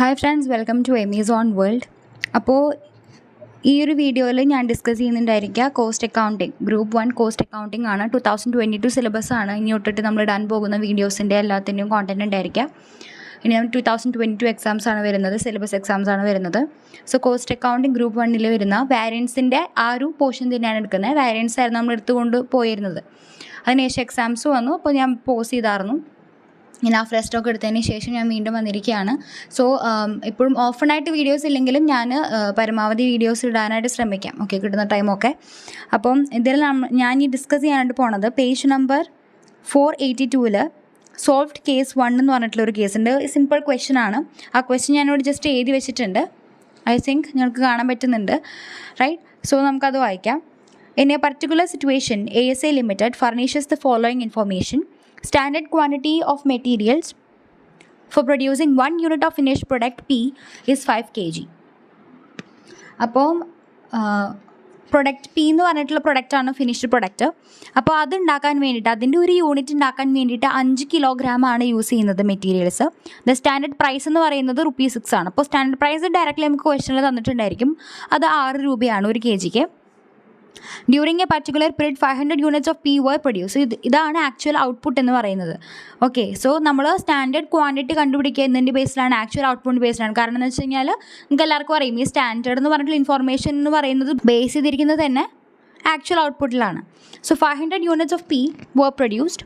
Hi friends, welcome to Emizone world. അപ്പോൾ ഈ ഒരു വീഡിയോയിൽ ഞാൻ ഡിസ്കസ് ചെയ്യുന്നുണ്ടായിരിക്കുക cost accounting group 1 cost accounting ആണ്. 2022 സിലബസ് ആണ് ഇനി തൊട്ടിട്ട് നമ്മൾ ഇടാൻ പോകുന്ന വീഡിയോസിൻ്റെ എല്ലാത്തിൻ്റെയും കോണ്ടൻറ്റ് ഉണ്ടായിരിക്കുക. ഇനി 2022 എക്സാംസ് ആണ് വരുന്നത്, സിലബസ് എക്സാംസ് ആണ് വരുന്നത്. സോ കോസ്റ്റ് അക്കൗണ്ടിങ് ഗ്രൂപ്പ് 1 വരുന്ന വാരിയൻസിൻ്റെ ആ ഒരു പോർഷൻ തന്നെയാണ് എടുക്കുന്നത്. വാരിയൻസ് ആയിരുന്നു നമ്മൾ എടുത്തുകൊണ്ട് പോയിരുന്നത്. അതിനുശേഷം എക്സാംസ് വന്നു. അപ്പോൾ ഞാൻ പോസ് ചെയ്തായിരുന്നു. ഞാൻ ആ ഫ്രഷ് സ്റ്റോക്ക് എടുത്തതിന് ശേഷം ഞാൻ വീണ്ടും വന്നിരിക്കുകയാണ്. സോ ഇപ്പോഴും ഓഫണായിട്ട് വീഡിയോസ് ഇല്ലെങ്കിലും ഞാൻ പരമാവധി വീഡിയോസ് ഇടാനായിട്ട് ശ്രമിക്കാം, ഓക്കെ, കിട്ടുന്ന ടൈമൊക്കെ. അപ്പം ഇതിൽ ഞാൻ ഈ ഡിസ്കസ് ചെയ്യാനായിട്ട് പോണത് പേജ് നമ്പർ 482 സോൾവ്ഡ് കേസ് 1 എന്ന് പറഞ്ഞിട്ടുള്ളൊരു കേസുണ്ട്. സിമ്പിൾ ക്വസ്റ്റ്യൻ ആണ്. ആ ക്വസ്റ്റ്യൻ ഞാനിവിടെ ജസ്റ്റ് എഴുതി വെച്ചിട്ടുണ്ട്. ഐ തിങ്ക് നിങ്ങൾക്ക് കാണാൻ പറ്റുന്നുണ്ട്, റൈറ്റ്? സോ നമുക്കത് വായിക്കാം. In A particular situation ASA Limited furnishes the following information. Standard quantity of materials for producing 1 unit of finished product P is 5 kg. അപ്പോൾ പ്രൊഡക്റ്റ് P എന്ന് പറഞ്ഞിട്ടുള്ള പ്രൊഡക്റ്റാണ് ഫിനിഷ്ഡ് പ്രൊഡക്റ്റ്. അപ്പോൾ അത് ഉണ്ടാക്കാൻ വേണ്ടിയിട്ട്, അതിൻ്റെ ഒരു യൂണിറ്റ് ഉണ്ടാക്കാൻ വേണ്ടിയിട്ട് 5 കിലോഗ്രാമാണ് യൂസ് ചെയ്യുന്നത് മെറ്റീരിയൽസ്. ദ സ്റ്റാൻഡേർഡ് പ്രൈസ് എന്ന് പറയുന്നത് ₹6 ആണ്. അപ്പോൾ സ്റ്റാൻഡേർഡ് പ്രൈസ് ഡയറക്റ്റ്ലി നമുക്ക് ക്വസ്റ്റനിൽ തന്നിട്ടുണ്ടായിരിക്കും. അത് 6 രൂപയാണ് ഒരു kgക്ക്. During a particular period 500 units of P were produced. ഇതാണ് ആക്ച്വൽ ഔട്ട്പുട്ട് എന്ന് പറയുന്നത്. ഓക്കെ, സോ നമ്മൾ സ്റ്റാൻഡേർഡ് ക്വാണ്ടിറ്റി കണ്ടുപിടിക്കുക എന്നതിൻ്റെ ബേസിലാണ്, ആക്ച്വൽ ഔട്ട്പുട്ട് ബേസിലാണ്. കാരണം എന്ന് വെച്ച് കഴിഞ്ഞാൽ നിങ്ങൾക്ക് എല്ലാവർക്കും അറിയാം, ഈ സ്റ്റാൻഡേർഡ് എന്ന് പറഞ്ഞിട്ടുള്ള ഇൻഫോർമേഷൻ എന്ന് പറയുന്നത് ബേസ് ചെയ്തിരിക്കുന്നത് തന്നെ ആക്ച്വൽ ഔട്ട്പുട്ടിലാണ്. So 500 units of P were produced.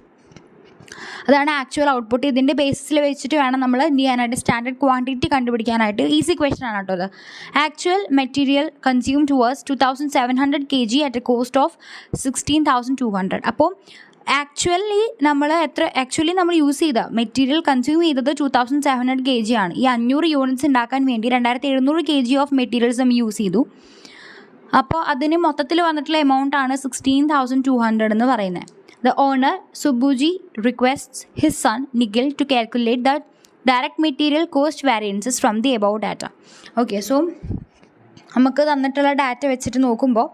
അതാണ് ആക്ച്വൽ ഔട്ട്പുട്ട്. ഇതിൻ്റെ ബേസിൽ വെച്ചിട്ട് വേണം നമ്മൾ എന്ത് ചെയ്യാനായിട്ട്, സ്റ്റാൻഡേർഡ് ക്വാണ്ടിറ്റി കണ്ടുപിടിക്കാനായിട്ട്. ഈസി ക്വസ്റ്റൻ ആണ് കേട്ടോ അത്. Actual material consumed was 2700 kg at a cost of 16,200. അപ്പോൾ ആക്ച്വലി നമ്മൾ യൂസ് ചെയ്ത മെറ്റീരിയൽ കൺസ്യൂം ചെയ്തത് 2700 kg ആണ്. ഈ 500 യൂണിറ്റ്സ് ഉണ്ടാക്കാൻ വേണ്ടി 2700 kg ഓഫ് മെറ്റീരിയൽസ് നമ്മൾ യൂസ് ചെയ്തു. അപ്പോൾ അതിന് മൊത്തത്തിൽ വന്നിട്ടുള്ള എമൗണ്ട് ആണ് 16,200 എന്ന് പറയുന്നത്. The owner, Subbuji, requests his son, Nikhil, to calculate the direct material cost variances from the above data. Okay, so നമുക്ക് തന്നിട്ടുള്ള ഡാറ്റ വെച്ചിട്ട് നോക്കുമ്പോൾ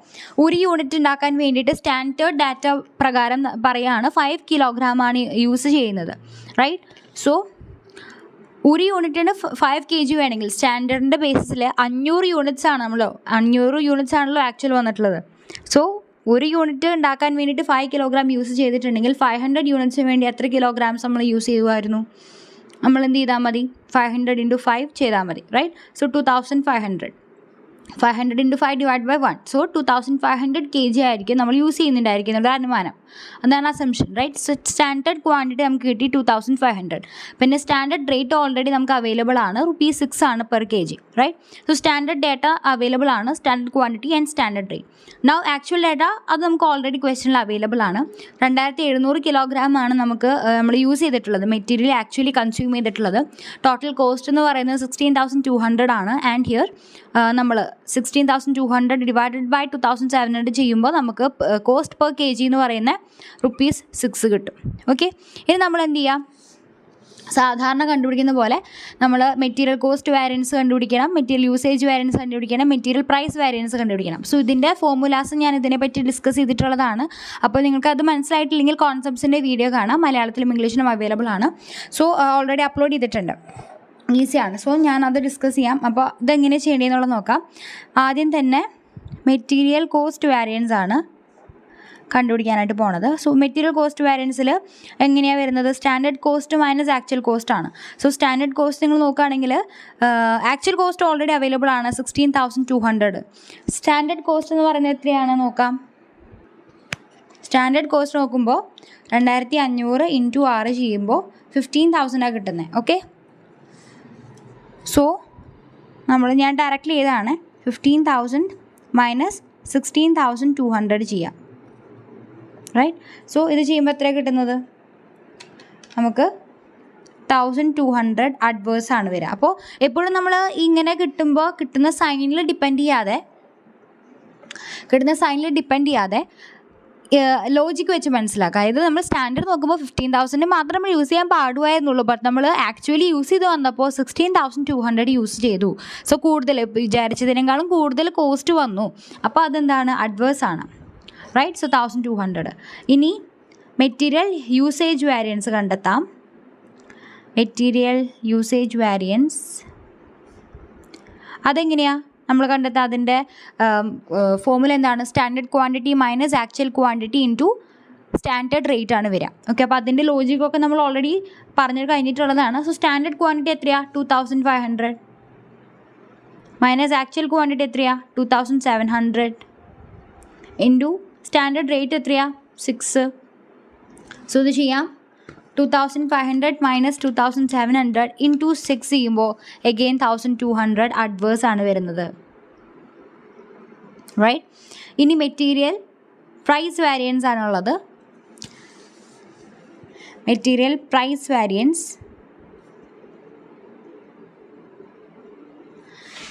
ഒരു യൂണിറ്റ് ഉണ്ടാക്കാൻ വേണ്ടിയിട്ട് സ്റ്റാൻഡേർഡ് ഡാറ്റ പ്രകാരം പറയുകയാണ് 5 കിലോഗ്രാമാണ് യൂസ് ചെയ്യുന്നത്, റൈറ്റ്? സോ ഒരു യൂണിറ്റിന് 5 kg വേണമെങ്കിൽ സ്റ്റാൻഡേർഡിൻ്റെ ബേസിസിൽ 500 യൂണിറ്റ്സ് ആണല്ലോ ആക്ച്വൽ വന്നിട്ടുള്ളത്. സോ ഒരു യൂണിറ്റ് ഉണ്ടാക്കാൻ വേണ്ടിയിട്ട് 5 കിലോഗ്രാം യൂസ് ചെയ്തിട്ടുണ്ടെങ്കിൽ 500 യൂണിറ്റ്സിന് വേണ്ടി എത്ര കിലോഗ്രാംസ് നമ്മൾ യൂസ് ചെയ്യുമായിരുന്നു? നമ്മൾ എന്ത് ചെയ്താൽ മതി? 500 × 5 ചെയ്താൽ മതി, right? So 2500 × 5 divide by 1. So 2500 kg ആയിരിക്കും നമ്മൾ യൂസ് ചെയ്യുന്നുണ്ടായിരിക്കും എന്നുള്ള അനുമാനം. അതാണ് assumption, right? So standard quantity നമുക്ക് കിട്ടി 2500. പിന്നെ സ്റ്റാൻഡേർഡ് റേറ്റ് ഓൾറെഡി നമുക്ക് അവൈലബിൾ ആണ്, ₹6 ആണ് per kg, right? So standard data available ആണ്, standard quantity and standard rate. Now actual data അത് നമുക്ക് ഓൾറെഡി ക്വസ്റ്റനിൽ അവൈലബിൾ ആണ്. 2700 കിലോഗ്രാം ആണ് നമ്മൾ യൂസ് ചെയ്തിട്ടുള്ളത്, മെറ്റീരിയൽ ആക്ച്വലി കൺസ്യൂം ചെയ്തിട്ടുള്ളത്. ടോട്ടൽ കോസ്റ്റ് എന്ന് പറയുന്നത് 16,200 ആണ്. ആൻഡ് ഹിയർ നമ്മൾ 16,200 ഡിവൈഡഡ് ബൈ 2700 ചെയ്യുമ്പോൾ നമുക്ക് കോസ്റ്റ് പെർ kg എന്ന് പറയുന്ന ₹6 കിട്ടും. ഓക്കെ, ഇനി നമ്മൾ എന്ത് ചെയ്യാം? സാധാരണ കണ്ടുപിടിക്കുന്ന പോലെ നമ്മൾ മെറ്റീരിയൽ കോസ്റ്റ് വാരിയൻസ് കണ്ടുപിടിക്കണം, മെറ്റീരിയൽ യൂസേജ് വാരിയൻസ് കണ്ടുപിടിക്കണം, മെറ്റീരിയൽ പ്രൈസ് വാരിയൻസ് കണ്ടുപിടിക്കണം. സോ ഇതിൻ്റെ ഫോർമുലാസ് ഞാൻ ഇതിനെപ്പറ്റി ഡിസ്കസ് ചെയ്തിട്ടുള്ളതാണ്. അപ്പോൾ നിങ്ങൾക്ക് അത് മനസ്സിലായിട്ടില്ലെങ്കിൽ കോൺസെപ്റ്റ്സിൻ്റെ വീഡിയോ കാണാം, മലയാളത്തിലും ഇംഗ്ലീഷിലും അവൈലബിൾ ആണ്. സോ ഓൾറെഡി അപ്ലോഡ് ചെയ്തിട്ടുണ്ട്, ഈസിയാണ്. സോ ഞാനത് ഡിസ്കസ് ചെയ്യാം. അപ്പോൾ ഇതെങ്ങനെ ചെയ്യേണ്ടതെന്നുള്ളത് നോക്കാം. ആദ്യം തന്നെ മെറ്റീരിയൽ കോസ്റ്റ് വാരിയൻസ് ആണ് കണ്ടുപിടിക്കാനായിട്ട് പോണത്. സോ മെറ്റീരിയൽ കോസ്റ്റ് വാരിയൻസിൽ എങ്ങനെയാണ് വരുന്നത്? Standard cost minus actual cost ആണ്. സോ സ്റ്റാൻഡേർഡ് കോസ്റ്റ് നിങ്ങൾ നോക്കുകയാണെങ്കിൽ ആക്ച്വൽ കോസ്റ്റ് ഓൾറെഡി അവൈലബിൾ ആണ് 16,200. സ്റ്റാൻഡേർഡ് കോസ്റ്റ് എന്ന് പറയുന്നത് എത്രയാണ് നോക്കാം. സ്റ്റാൻഡേർഡ് കോസ്റ്റ് നോക്കുമ്പോൾ 2500 × 6 ചെയ്യുമ്പോൾ 15,000 കിട്ടുന്നത്. ഓക്കെ, സോ ഞാൻ ഡയറക്റ്റ്ലി ചെയ്താണ് 15,000 മൈനസ് 16,200 ചെയ്യാം, റൈറ്റ്? സോ ഇത് ചെയ്യുമ്പോൾ എത്രയാണ് കിട്ടുന്നത്? നമുക്ക് 1,200 അഡ്വേഴ്സ് ആണ് വരിക. അപ്പോൾ എപ്പോഴും നമ്മൾ ഇങ്ങനെ കിട്ടുമ്പോൾ കിട്ടുന്ന സൈനിൽ ഡിപ്പെൻഡ് ചെയ്യാതെ ലോജിക്ക് വെച്ച് മനസ്സിലാക്കുക. അതായത് നമ്മൾ സ്റ്റാൻഡേർഡ് നോക്കുമ്പോൾ 15,000 മാത്രം നമ്മൾ യൂസ് ചെയ്യാൻ പാടുമായിരുന്നുള്ളൂ. ബട്ട് നമ്മൾ ആക്ച്വലി യൂസ് ചെയ്ത് വന്നപ്പോൾ 16,200 യൂസ് ചെയ്തു. സോ കൂടുതൽ വിചാരിച്ചതിനേക്കാളും കൂടുതൽ കോസ്റ്റ് വന്നു. അപ്പോൾ അതെന്താണ്? അഡ്വേഴ്സ് ആണ്, റൈറ്റ്? സോ 1,200. ഇനി മെറ്റീരിയൽ യൂസേജ് വാരിയൻസ് കണ്ടെത്താം. മെറ്റീരിയൽ യൂസേജ് വാരിയൻസ് അതെങ്ങനെയാണ് നമ്മൾ കണ്ടെത്തുക? അതിൻ്റെ ഫോർമുല എന്താണ്? Standard quantity minus actual quantity into standard rate ആണ് വരിക. ഓക്കെ, അപ്പോൾ അതിൻ്റെ ലോജിക്കൊക്കെ നമ്മൾ ഓൾറെഡി പറഞ്ഞു കഴിഞ്ഞിട്ടുള്ളതാണ്. സോ സ്റ്റാൻഡേർഡ് ക്വാണ്ടിറ്റി എത്രയാണ്? 2500 മൈനസ് ആക്ച്വൽ ക്വാണ്ടിറ്റി എത്രയാണ്? 2700 ഇൻറ്റു സ്റ്റാൻഡേർഡ് റേറ്റ് എത്രയാണ്? 6. സോ ഇത് ചെയ്യാം. 2500 മൈനസ് 2700 ഇൻറ്റു 6 ചെയ്യുമ്പോൾ എഗെയിൻ 1200 അഡ്വേഴ്സ് ആണ് വരുന്നത്. റൈറ്റ്. ഇനി മെറ്റീരിയൽ പ്രൈസ് വാരിയൻസ് ആണുള്ളത്. Material price variance.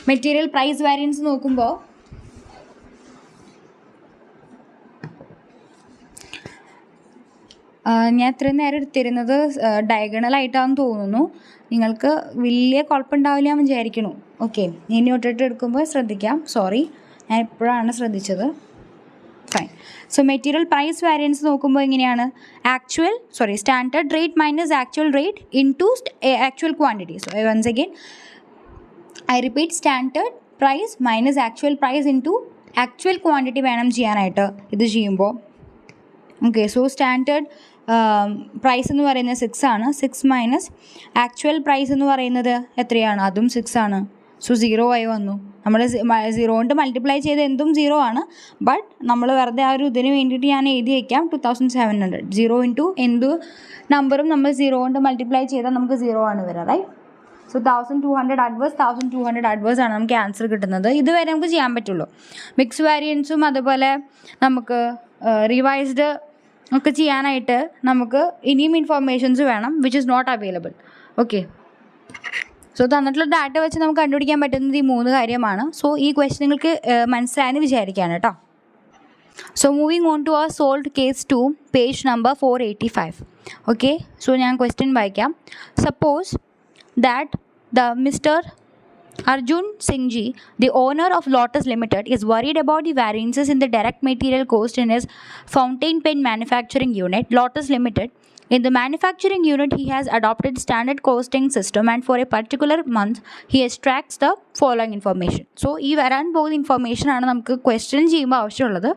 Material price variance നോക്കുമ്പോൾ ഞാൻ ഇത്രയും നേരം എടുത്തിരുന്നത് ഡയഗണലായിട്ടാണെന്ന് തോന്നുന്നു. നിങ്ങൾക്ക് വലിയ കുഴപ്പമുണ്ടാവില്ല എന്ന് വിചാരിക്കണു. ഓക്കെ, ഇനി തൊട്ടിട്ട് എടുക്കുമ്പോൾ ശ്രദ്ധിക്കാം. സോറി, ഞാൻ ഇപ്പോഴാണ് ശ്രദ്ധിച്ചത്. Fine. So material price variance നോക്കുമ്പോൾ എങ്ങനെയാണ്? Standard rate minus actual rate into actual quantity. So once again I repeat, standard price minus actual price into actual quantity വേണം ചെയ്യാനായിട്ട് ഇത് ചെയ്യുമ്പോൾ. ഓക്കെ, സോ സ്റ്റാൻഡേർഡ് പ്രൈസ് എന്ന് പറയുന്നത് 6 ആണ്. 6 മൈനസ് ആക്ച്വൽ പ്രൈസ് എന്ന് പറയുന്നത് എത്രയാണ്? അതും 6 ആണ്. സോ 0 ആയി വന്നു. നമ്മൾ 0 കൊണ്ട് മൾട്ടിപ്ലൈ ചെയ്ത് എന്തും 0 ആണ്. ബട്ട് നമ്മൾ വെറുതെ ആ ഒരു ഇതിന് വേണ്ടിയിട്ട് ഞാൻ എഴുതി വയ്ക്കാം 2700. 0 ഇൻറ്റു എന്ത് നമ്പറും നമ്മൾ 0 കൊണ്ട് മൾട്ടിപ്ലൈ ചെയ്താൽ നമുക്ക് 0 ആണ് വരിക. റൈറ്റ്. സോ 1200 അഡ്വേഴ്സ് 1200 അഡ്വേഴ്സ് ആണ് നമുക്ക് ആൻസർ കിട്ടുന്നത്. ഇതുവരെ നമുക്ക് ചെയ്യാൻ പറ്റുള്ളൂ. മിക്സ് വാരിയൻസും അതുപോലെ നമുക്ക് റിവൈസ്ഡ് ഒക്കെ ചെയ്യാനായിട്ട് നമുക്ക് ഇനിയും ഇൻഫോർമേഷൻസ് വേണം, which is not available. Okay, so തന്നിട്ടുള്ള ഡാറ്റ വെച്ച് നമുക്ക് കണ്ടുപിടിക്കാൻ പറ്റുന്നത് ഈ 3 കാര്യമാണ്. സോ ഈ ക്വസ്റ്റ്യൻ നിങ്ങൾക്ക് മനസ്സിലായെന്ന് വിചാരിക്കുകയാണ് കേട്ടോ. So moving on to our solved case 2, page number 485. Okay, so ഞാൻ ക്വസ്റ്റ്യൻ വായിക്കാം. Suppose that the Mr. Arjun Singh Ji, the owner of Lotus Limited, is worried about the variances in the direct material cost in his fountain pen manufacturing unit, Lotus Limited. In the manufacturing unit, he has adopted standard costing system, and for a particular month, he extracts the following information. So, ഈ വരാൻ പോകുന്ന information ആണ് നമുക്ക് question ചെയ്യുമ്പോൾ ആവശ്യമുള്ളത്.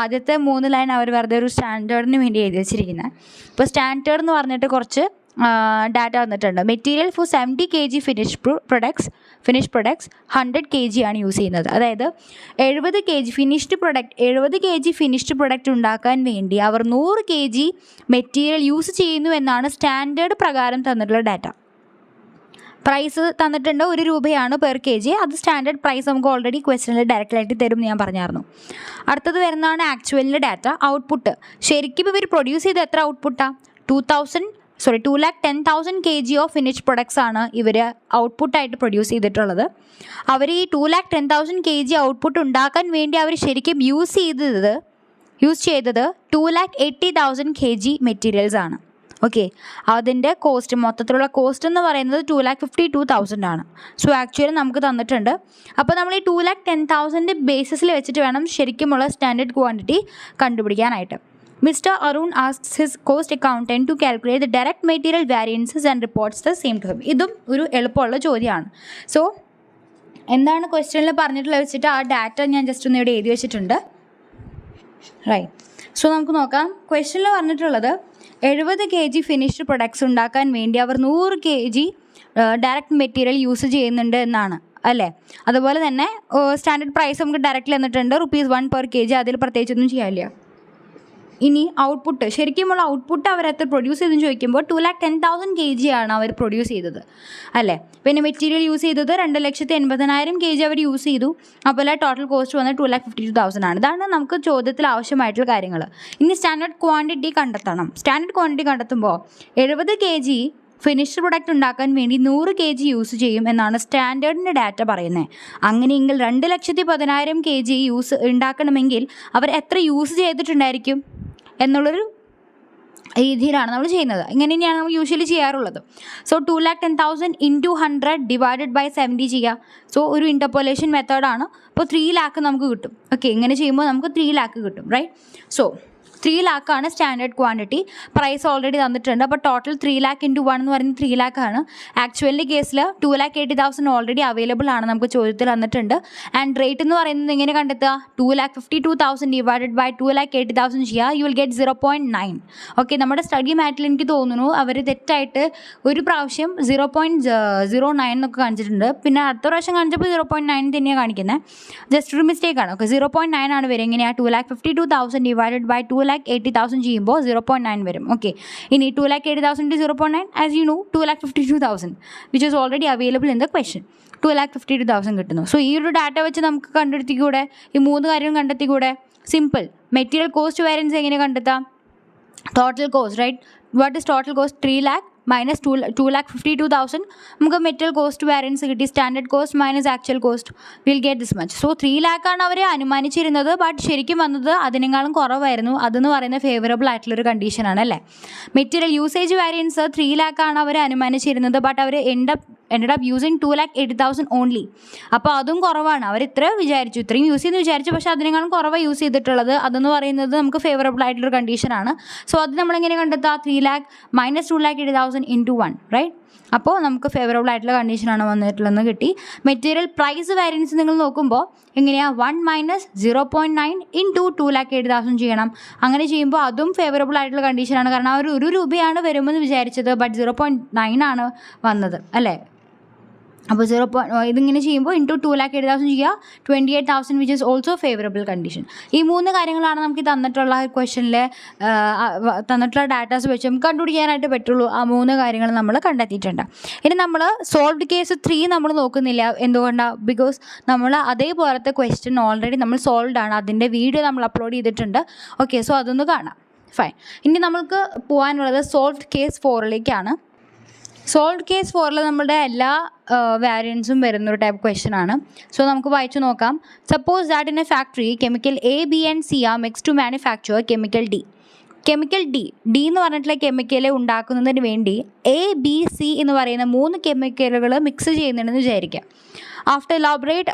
ആദ്യത്തെ 3 line അവർ വെറുതെ ഒരു സ്റ്റാൻഡേർഡിന് വേണ്ടി എഴുതി വെച്ചിരിക്കുന്നത്. ഇപ്പോൾ സ്റ്റാൻഡേർഡ് എന്ന് പറഞ്ഞിട്ട് കുറച്ച് ഡാറ്റ വന്നിട്ടുണ്ട്. Material for 70 kg finish products 100 kg ആണ് യൂസ് ചെയ്യുന്നത്. അതായത് 70 kg ഫിനിഷ്ഡ് പ്രൊഡക്റ്റ് ഉണ്ടാക്കാൻ വേണ്ടി അവർ 100 kg മെറ്റീരിയൽ യൂസ് ചെയ്യുന്നു എന്നാണ് സ്റ്റാൻഡേർഡ് പ്രകാരം തന്നിട്ടുള്ള ഡാറ്റ. പ്രൈസ് തന്നിട്ടുണ്ട് 1 രൂപയാണ് പെർ kg. അത് സ്റ്റാൻഡേർഡ് പ്രൈസ് നമുക്ക് ഓൾറെഡി ക്വസ്റ്റ്യനിൽ ഡയറക്റ്റായിട്ട് തരും ഞാൻ പറഞ്ഞായിരുന്നു. അടുത്തത് വരുന്നതാണ് ആക്ച്വലിൻ്റെ ഡാറ്റ. ഔട്ട്പുട്ട് ശരിക്കും ഇവർ പ്രൊഡ്യൂസ് ചെയ്ത് എത്ര ഔട്ട്പുട്ടാണ്? 210,000 kg ഓഫ് ഫിനിഷ് പ്രൊഡക്ട്സ് ആണ് ഇവർ ഔട്ട്പുട്ടായിട്ട് പ്രൊഡ്യൂസ് ചെയ്തിട്ടുള്ളത്. അവർ ഈ 210,000 kg ഔട്ട്പുട്ട് ഉണ്ടാക്കാൻ വേണ്ടി അവർ ശരിക്കും യൂസ് ചെയ്തത് 280,000 kg മെറ്റീരിയൽസ് ആണ്. ഓക്കെ, അതിൻ്റെ കോസ്റ്റ് മൊത്തത്തിലുള്ള കോസ്റ്റ് എന്ന് പറയുന്നത് 252,000 ആണ്. സോ ആക്ച്വലി നമുക്ക് തന്നിട്ടുണ്ട്. അപ്പോൾ നമ്മൾ ഈ 210,000 ബേസിസിൽ വെച്ചിട്ട് വേണം ശരിക്കുമുള്ള സ്റ്റാൻഡേർഡ് ക്വാണ്ടിറ്റി കണ്ടുപിടിക്കാനായിട്ട്. Mr. Arun asks his cost accountant to calculate the direct material variances and reports the same to him. ഇതും ഒരു എളുപ്പമുള്ള ചോദ്യമാണ്. സോ എന്താണ് ക്വസ്റ്റ്യനിൽ പറഞ്ഞിട്ടുള്ളത് വെച്ചിട്ട് ആ ഡാറ്റ ഞാൻ ജസ്റ്റ് ഒന്ന് ഇവിടെ എഴുതി വെച്ചിട്ടുണ്ട്. റൈറ്റ്. സോ നമുക്ക് നോക്കാം. ക്വസ്റ്റ്യനിൽ പറഞ്ഞിട്ടുള്ളത് 70 kg ഫിനിഷ്ഡ് പ്രൊഡക്ട്സ് ഉണ്ടാക്കാൻ വേണ്ടി അവർ 100 kg ഡയറക്റ്റ് മെറ്റീരിയൽ യൂസ് ചെയ്യുന്നുണ്ട് എന്നാണ് അല്ലേ. അതുപോലെ തന്നെ സ്റ്റാൻഡേർഡ് പ്രൈസ് നമുക്ക് ഡയറക്റ്റ്ലി തന്നിട്ടുണ്ട് ₹1 per kg. അതിൽ പ്രത്യേകിച്ചൊന്നും ചെയ്യാനില്ല. ഇനി ഔട്ട്പുട്ട് ശരിക്കുമുള്ള ഔട്ട്പുട്ട് അവർ എത്ര പ്രൊഡ്യൂസ് ചെയ്തെന്ന് ചോദിക്കുമ്പോൾ 210,000 kg ആണ് അവർ പ്രൊഡ്യൂസ് ചെയ്തത് അല്ലേ. പിന്നെ മെറ്റീരിയൽ യൂസ് ചെയ്തത് 2,80,000 kg അവർ യൂസ് ചെയ്തു. അപ്പോൾ ടോട്ടൽ കോസ്റ്റ് വന്നത് 252,000 ആണ്. ഇതാണ് നമുക്ക് ചോദ്യത്തിൽ ആവശ്യമായിട്ടുള്ള കാര്യങ്ങൾ. ഇനി സ്റ്റാൻഡേർഡ് ക്വാണ്ടിറ്റി കണ്ടെത്തണം. സ്റ്റാൻഡേർഡ് ക്വാണ്ടിറ്റി കണ്ടെത്തുമ്പോൾ 70 kg ഫിനിഷ്ഡ് പ്രൊഡക്റ്റ് ഉണ്ടാക്കാൻ വേണ്ടി 100 kg യൂസ് ചെയ്യും എന്നാണ് സ്റ്റാൻഡേർഡിൻ്റെ ഡാറ്റ പറയുന്നത്. അങ്ങനെയെങ്കിൽ 2,10,000 kg യൂസ് ഉണ്ടാക്കണമെങ്കിൽ അവർ എത്ര യൂസ് ചെയ്തിട്ടുണ്ടായിരിക്കും എന്നുള്ളൊരു രീതിയിലാണ് നമ്മൾ ചെയ്യുന്നത്. ഇങ്ങനെ തന്നെയാണ് നമ്മൾ യൂഷ്വലി ചെയ്യാറുള്ളത്. സോ 210,000 ഇൻറ്റു 100 ഡിവൈഡഡ് ബൈ 70 ചെയ്യുക. സോ ഒരു ഇൻ്റർപോലേഷൻ മെത്തേഡാണ്. അപ്പോൾ 3 lakh നമുക്ക് കിട്ടും. ഓക്കെ, ഇങ്ങനെ ചെയ്യുമ്പോൾ നമുക്ക് 3 lakh കിട്ടും. റൈറ്റ്. സോ 3 lakh ആണ് സ്റ്റാൻഡേർഡ് ക്വാണ്ടിറ്റി. പ്രൈസ് ഓൾറെഡി തന്നിട്ടുണ്ട്. അപ്പോൾ ടോട്ടൽ 3 lakh × 1 എന്ന് പറയുന്നത് 3 lakh ആണ്. ആക്ച്വലി കേസിൽ 2,80,000 ഓൾറെഡി അവൈലബിൾ ആണ്, നമുക്ക് ചോദ്യത്തിൽ തന്നിട്ടുണ്ട്. ആൻഡ് റേറ്റ് എന്ന് പറയുന്നത് എങ്ങനെ കണ്ടെത്തുക? 2,52,000 ഡിവൈഡഡ് ബൈ 2,80,000 ചെയ്യുക, യു വിൽ ഗെറ്റ് 0.9. ഓക്കെ, നമ്മുടെ സ്റ്റഡി മാറ്റിൽ എനിക്ക് തോന്നുന്നു അവർ തെറ്റായിട്ട് ഒരു പ്രാവശ്യം 0.09 എന്നൊക്കെ കാണിച്ചിട്ടുണ്ട്. പിന്നെ അടുത്ത പ്രാവശ്യം കാണിച്ചപ്പോൾ 0.9 തന്നെയാണ് കാണിക്കുന്നത്. ജസ്റ്റ് ഒരു മിസ്റ്റേക്കാണ്. ഓക്കെ, 0.9 ആണ് വരും. എങ്ങനെയാണ്? 2,52,000 ഡിവൈഡഡ് ബൈ 2,80,000 ചെയ്യുമ്പോൾ 0.9 വരും. ഓക്കെ, ഇനി 2,80,000 × 0.9, as you know 2,52,000 which is already available in the question. 2,52,000 കിട്ടുന്നു. സോ ഈ ഒരു ഡാറ്റ വെച്ച് നമുക്ക് കണ്ടെത്തിക്കൂടെ? ഈ 3 കാര്യം കണ്ടെത്തിക്കൂടെ? സിമ്പിൾ. മെറ്റീരിയൽ കോസ്റ്റ് വേരിയൻസ് എങ്ങനെ കണ്ടെത്താം? Total cost, right? What is total cost? 3 lakh minus 2,52,000. നമുക്ക് മെറ്റീരിയൽ കോസ്റ്റ് വാരിയൻസ് കിട്ടി. Standard cost minus actual cost, will get this much. So 3 lakh ആണ് അവർ അനുമാനിച്ചിരുന്നത്, ബട്ട് ശരിക്കും വന്നത് അതിനേക്കാളും കുറവായിരുന്നു. അതെന്ന് പറയുന്നത് ഫേവറബിൾ ആയിട്ടുള്ളൊരു കണ്ടീഷനാണ് അല്ലേ? മെറ്റീരിയൽ യൂസേജ് വാരിയൻസ് 3 lakh ആണ് അവർ അനുമാനിച്ചിരുന്നത്, ബട്ട് അവർ ended up using 2,80,000 ഓൺലി. അപ്പോൾ അതും കുറവാണ്. അവർ ഇത്രയും യൂസ് ചെയ്യുന്നു വിചാരിച്ചു, പക്ഷേ അതിനേക്കാളും കുറവാണ് യൂസ് ചെയ്തിട്ടുള്ളത്. അതെന്ന് പറയുന്നത് നമുക്ക് ഫേവറബിൾ ആയിട്ടുള്ളൊരു കണ്ടീഷനാണ്. സോ അത് നമ്മളെങ്ങനെ കണ്ടെത്തുക? 3 lakh മൈനസ് 2,80,000 × 1, റൈറ്റ്? അപ്പോൾ നമുക്ക് ഫേവറബിൾ ആയിട്ടുള്ള കണ്ടീഷനാണ് വന്നിട്ടുള്ളതെന്ന് കിട്ടി. മെറ്റീരിയൽ പ്രൈസ് വാരിയൻസ് നിങ്ങൾ നോക്കുമ്പോൾ എങ്ങനെയാണ്? 1 മൈനസ് 0.9 × 2,80,000 ചെയ്യണം. അങ്ങനെ ചെയ്യുമ്പോൾ അതും ഫേവറബിൾ ആയിട്ടുള്ള കണ്ടീഷനാണ്. കാരണം അവർ 1 രൂപയാണ് വരുമെന്ന് വിചാരിച്ചത്, ബട്ട് 0.9 ആണ് വന്നത് അല്ലേ? അപ്പോൾ ഇതിങ്ങനെ ചെയ്യുമ്പോൾ × 2,80,000 ചെയ്യുക, 28,000 which is also favourable condition. ഈ 3 കാര്യങ്ങളാണ് നമുക്ക് തന്നിട്ടുള്ള ക്വസ്റ്റ്യനിൽ തന്നിട്ടുള്ള ഡാറ്റാസ് വെച്ച് നമുക്ക് കണ്ടുപിടിക്കാനായിട്ട് പറ്റുള്ളൂ. ആ 3 കാര്യങ്ങൾ നമ്മൾ കണ്ടെത്തിയിട്ടുണ്ട്. ഇനി നമ്മൾ സോൾവ്ഡ് കേസ് 3 നമ്മൾ നോക്കുന്നില്ല. എന്തുകൊണ്ടാണ്? ബിക്കോസ് നമ്മൾ അതേപോലത്തെ ക്വസ്റ്റ്യൻ ഓൾറെഡി നമ്മൾ സോൾവ്ഡ് ആണ്. അതിൻ്റെ വീഡിയോ നമ്മൾ അപ്ലോഡ് ചെയ്തിട്ടുണ്ട്. ഓക്കെ, സോ അതൊന്ന് കാണാം. ഫൈൻ. ഇനി നമുക്ക് പോകാനുള്ളത് സോൾവ്ഡ് കേസ് 4ലേക്കാണ്. സോൾവ്ഡ് കേസ് 4ൽ നമ്മുടെ എല്ലാ വാരിയൻസും വരുന്നൊരു ടൈപ്പ് ക്വസ്റ്റ്യൻ ആണ്. സോ നമുക്ക് വായിച്ചു നോക്കാം. Suppose that in a factory chemical A, B and C are mix to manufacture chemical D. Chemical D എന്ന് പറഞ്ഞിട്ടുള്ള കെമിക്കൽ ഉണ്ടാക്കുന്നതിന് വേണ്ടി എ, ബി, സി എന്ന് പറയുന്ന 3 കെമിക്കലുകൾ മിക്സ് ചെയ്യുന്നുണ്ടെന്ന് വിചാരിക്കാം. After elaborate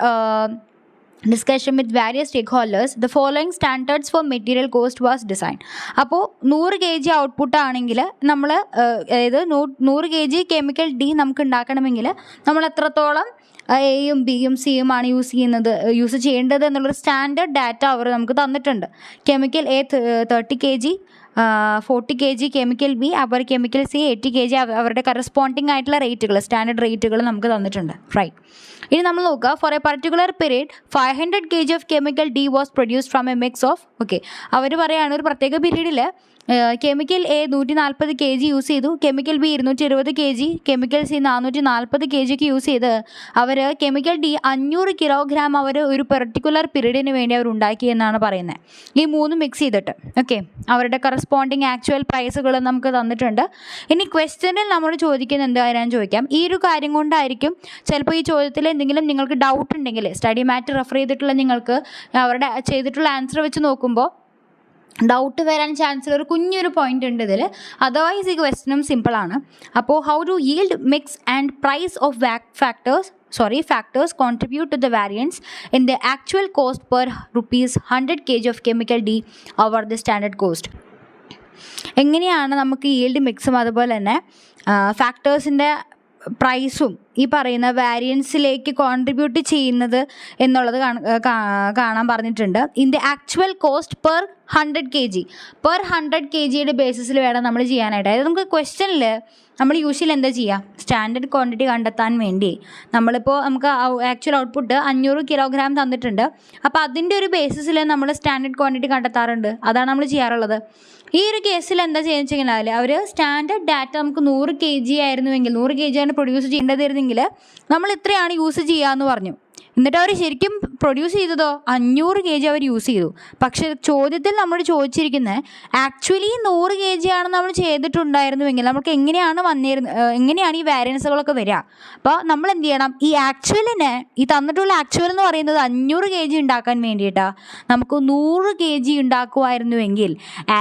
discussion with various stakeholders the following standards for material cost was design. അപ്പോൾ 100 kg output ആണെങ്കിൽ നമ്മൾ അതായത് 100 kg കെമിക്കൽ ഡി നമുക്ക് ഉണ്ടാക്കണമെങ്കിൽ നമ്മൾ എത്രത്തോളം എയും ബിയും സിയും ആണ് യൂസ് ചെയ്യേണ്ടത് എന്നുള്ളൊരു സ്റ്റാൻഡേർഡ് ഡാറ്റ അവർ നമുക്ക് തന്നിട്ടുണ്ട്. Chemical A 30 kg, 40 kg chemical B, അപ്പോൾ കെമിക്കൽ സി 80 kg അവരുടെ കറസ്പോണ്ടിങ് ആയിട്ടുള്ള റേറ്റുകൾ, സ്റ്റാൻഡേർഡ് റേറ്റുകൾ നമുക്ക് തന്നിട്ടുണ്ട്. റൈറ്റ്. ഇനി നമ്മൾ നോക്കുക. For a particular period 500 kg of chemical D was produced from a mix of. Okay, അവർ പറയുകയാണ് ഒരു പ്രത്യേക പീരീഡിൽ കെമിക്കൽ എ 140 kg യൂസ് ചെയ്തു, chemical B 220 kg, chemical C 440 kg use ചെയ്ത് അവർ കെമിക്കൽ ഡി 500 kilogram അവർ ഒരു പെർട്ടിക്കുലർ പീരീഡിന് വേണ്ടി അവർ ഉണ്ടാക്കി എന്നാണ് പറയുന്നത്. ഈ 3 മിക്സ് ചെയ്തിട്ട്. ഓക്കെ, അവരുടെ കറസ്പോണ്ടിങ് ആക്ച്വൽ പ്രൈസുകൾ നമുക്ക് തന്നിട്ടുണ്ട്. ഇനി ക്വസ്റ്റ്യനിൽ നമ്മൾ ചോദിക്കുന്നത് എന്തായാലും ചോദിക്കാം. ഈ ഒരു കാര്യം കൊണ്ടായിരിക്കും ചിലപ്പോൾ ഈ ചോദ്യത്തിൽ എന്തെങ്കിലും നിങ്ങൾക്ക് ഡൗട്ട് ഉണ്ടെങ്കിൽ സ്റ്റഡി മാറ്റർ റെഫർ ചെയ്തിട്ടുള്ള നിങ്ങൾക്ക് അവരുടെ ചെയ്തിട്ടുള്ള ആൻസർ വെച്ച് നോക്കുമ്പോൾ ഡൗട്ട് വരാൻ ചാൻസ് ഒരു കുഞ്ഞൊരു പോയിന്റ് ഉണ്ട് ഇതിൽ. അതർവൈസ് ഈ ക്വസ്റ്റ്യനും സിമ്പിളാണ്. അപ്പോൾ how do yield mix and price of factors contribute to the variance in the actual cost per ₹100 kg of chemical D over the standard cost. എങ്ങനെയാണ് നമുക്ക് yield മിക്സും അതുപോലെ തന്നെ ഫാക്ടേഴ്സിൻ്റെ പ്രൈസും ഈ പറയുന്ന വാരിയൻസിലേക്ക് കോൺട്രിബ്യൂട്ട് ചെയ്യുന്നത് എന്നുള്ളത് കാണാൻ പറഞ്ഞിട്ടുണ്ട്. In the actual cost per 100 kg ബേസിസിൽ വേണം നമ്മൾ ചെയ്യാനായിട്ട്. അതായത് നമുക്ക് ക്വസ്റ്റ്യനിൽ നമ്മൾ യൂഷ്വലി എന്താ ചെയ്യുക? സ്റ്റാൻഡേർഡ് ക്വാണ്ടിറ്റി കണ്ടെത്താൻ വേണ്ടി നമുക്ക് ആക്ച്വൽ ഔട്ട്പുട്ട് 500 kilogram തന്നിട്ടുണ്ട്. അപ്പോൾ അതിൻ്റെ ഒരു ബേസിസിൽ നമ്മൾ സ്റ്റാൻഡേർഡ് ക്വാണ്ടിറ്റി കണ്ടെത്താറുണ്ട്. അതാണ് നമ്മൾ ചെയ്യാറുള്ളത്. ഈ ഒരു കേസിൽ എന്താ ചെയ്യുന്നത് വെച്ചാൽ അവർ സ്റ്റാൻഡേർഡ് ഡാറ്റ നമുക്ക് 100 kg ആയിരുന്നുവെങ്കിൽ 100 kg ആണ് പ്രൊഡ്യൂസ് ചെയ്യേണ്ടതായിരുന്നെങ്കിൽ നമ്മൾ ഇത്രയാണ് യൂസ് ചെയ്യാമെന്ന് പറഞ്ഞു. എന്നിട്ട് അവർ ശരിക്കും പ്രൊഡ്യൂസ് ചെയ്തതോ 500 kg അവർ യൂസ് ചെയ്തു. പക്ഷേ ചോദ്യത്തിൽ നമ്മൾ ചോദിച്ചിരിക്കുന്നത് ആക്ച്വലി 100 kg ആണ് നമ്മൾ ചെയ്തിട്ടുണ്ടായിരുന്നുവെങ്കിൽ നമുക്ക് എങ്ങനെയാണ് ഈ വാരിയൻസുകളൊക്കെ വരിക? അപ്പോൾ നമ്മൾ എന്ത് ചെയ്യണം? ഈ ആക്ച്വലിനെ ഈ തന്നിട്ടുള്ള ആക്ച്വൽ എന്ന് പറയുന്നത് 500 kg ഉണ്ടാക്കാൻ വേണ്ടിയിട്ടാണ്. നമുക്ക് 100 kg ഉണ്ടാക്കുമായിരുന്നുവെങ്കിൽ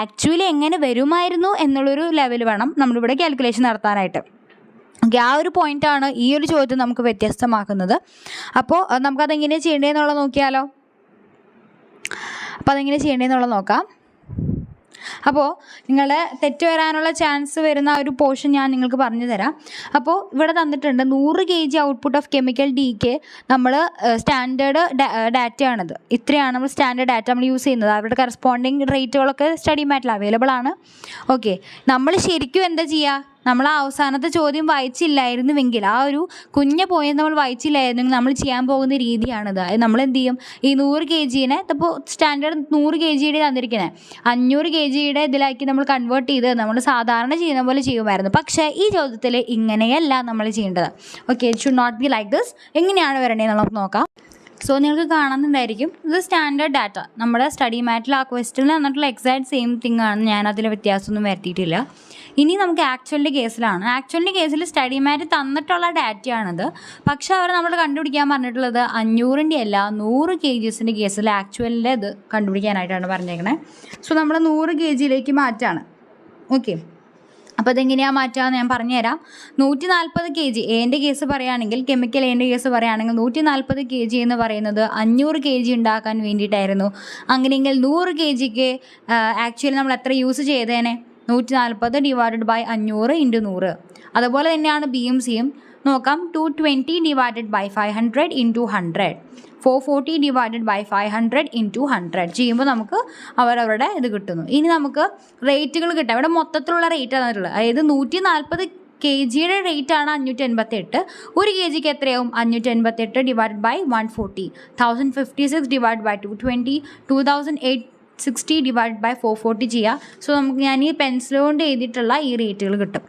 ആക്ച്വലി എങ്ങനെ വരുമായിരുന്നു എന്നുള്ളൊരു ലെവൽ വേണം നമ്മളിവിടെ കാൽക്കുലേഷൻ നടത്താനായിട്ട്. ഓക്കെ, ആ ഒരു പോയിൻ്റാണ് ഈ ഒരു ചോദ്യം നമുക്ക് വ്യത്യസ്തമാക്കുന്നത്. അപ്പോൾ നമുക്കതെങ്ങനെ ചെയ്യേണ്ടതെന്നുള്ളത് നോക്കിയാലോ. അപ്പോൾ അതെങ്ങനെ ചെയ്യേണ്ടതെന്നുള്ളത് നോക്കാം. അപ്പോൾ നിങ്ങളുടെ തെറ്റ് വരാനുള്ള ചാൻസ് വരുന്ന ഒരു പോർഷൻ ഞാൻ നിങ്ങൾക്ക് പറഞ്ഞു തരാം. അപ്പോൾ ഇവിടെ തന്നിട്ടുണ്ട് 100 kg ഔട്ട്പുട്ട് ഓഫ് കെമിക്കൽ ഡീക്ക് നമ്മൾ സ്റ്റാൻഡേർഡ് ഡാറ്റയാണിത്. ഇത്രയാണ് നമ്മൾ സ്റ്റാൻഡേർഡ് ഡാറ്റ നമ്മൾ യൂസ് ചെയ്യുന്നത്. അവരുടെ കറസ്പോണ്ടിങ് റേറ്റുകളൊക്കെ സ്റ്റഡി മാറ്റിൽ അവൈലബിൾ ആണ്. ഓക്കെ, നമ്മൾ ശരിക്കും എന്താ ചെയ്യുക, നമ്മൾ ആ അവസാനത്തെ ചോദ്യം വായിച്ചില്ലായിരുന്നുവെങ്കിൽ, ആ ഒരു കുഞ്ഞ് പോയത് നമ്മൾ വായിച്ചില്ലായിരുന്നെങ്കിൽ നമ്മൾ ചെയ്യാൻ പോകുന്ന രീതിയാണിത്. നമ്മൾ എന്ത് ചെയ്യും, ഈ 100 kg ഇപ്പോൾ സ്റ്റാൻഡേർഡ് 100 kg തന്നിരിക്കുന്നത് 500 kg ഇതിലാക്കി നമ്മൾ കൺവേർട്ട് ചെയ്ത് നമ്മൾ സാധാരണ ചെയ്യുന്ന പോലെ ചെയ്യുമായിരുന്നു. പക്ഷേ ഈ ചോദ്യത്തിൽ ഇങ്ങനെയല്ല നമ്മൾ ചെയ്യേണ്ടത്. Okay, it should not be like this. എങ്ങനെയാണ് വരേണ്ടത് നമുക്ക് നോക്കാം. സോ നിങ്ങൾക്ക് കാണുന്നുണ്ടായിരിക്കും, ഇത് സ്റ്റാൻഡേർഡ് ഡാറ്റ നമ്മുടെ സ്റ്റഡി മാറ്റിൽ ആ ക്വസ്റ്റ്യനിൽ തന്നിട്ടുള്ള എക്സാക്ട് സെയിം തിങ് ആണ്. ഞാൻ അതിൽ വ്യത്യാസമൊന്നും വരുത്തിയിട്ടില്ല. ഇനി നമുക്ക് ആക്ച്വലിൻ്റെ കേസിലാണ്. ആക്ച്വലിൻ്റെ കേസിൽ സ്റ്റഡി മാറ്റ് തന്നിട്ടുള്ള ഡാറ്റയാണിത്. പക്ഷേ അവർ നമ്മൾ കണ്ടുപിടിക്കാൻ പറഞ്ഞിട്ടുള്ളത് 500ൻ്റെ അല്ല 100 kgsൻ്റെ കേസിൽ ആക്ച്വലിൻ്റെ ഇത് കണ്ടുപിടിക്കാനായിട്ടാണ് പറഞ്ഞേക്കണേ. സോ നമ്മൾ 100 kg മാറ്റാണ്. ഓക്കെ, അപ്പോൾ അതെങ്ങനെയാണ് മാറ്റുകയെന്ന് ഞാൻ പറഞ്ഞുതരാം. 140 kg എൻ്റെ കേസ് പറയുകയാണെങ്കിൽ, കെമിക്കൽ എൻ്റെ കേസ് പറയുകയാണെങ്കിൽ 140 kg എന്ന് പറയുന്നത് 500 kg ഉണ്ടാക്കാൻ വേണ്ടിയിട്ടായിരുന്നു. അങ്ങനെയെങ്കിൽ 100 kgക്ക് ആക്ച്വലി നമ്മൾ എത്ര യൂസ് ചെയ്തേനെ, 140 ഡിവൈഡഡ് ബൈ 500 ഇൻറ്റു 100. അതുപോലെ തന്നെയാണ് ബിയും സിയും. നോക്കാം, 220 divided by 500 into 100, 440 divided by 500 into 100 ചെയ്യുമ്പോൾ നമുക്ക് അവരവരുടെ ഇത് കിട്ടുന്നു. ഇനി നമുക്ക് റേറ്റുകൾ കിട്ടാം. ഇവിടെ മൊത്തത്തിലുള്ള റേറ്റ് തന്നിട്ടുള്ളത്, അതായത് 140 kgയുടെ റേറ്റാണ് 588. 1 kgക്ക് എത്രയാവും, 588 divided by 140, 1056 divide by 220, 2860 divide by 440 ചെയ്യുക. സോ നമുക്ക് ഞാൻ ഈ പെൻസിൽ കൊണ്ട് എഴുതിയിട്ടുള്ള ഈ റേറ്റുകൾ കിട്ടും.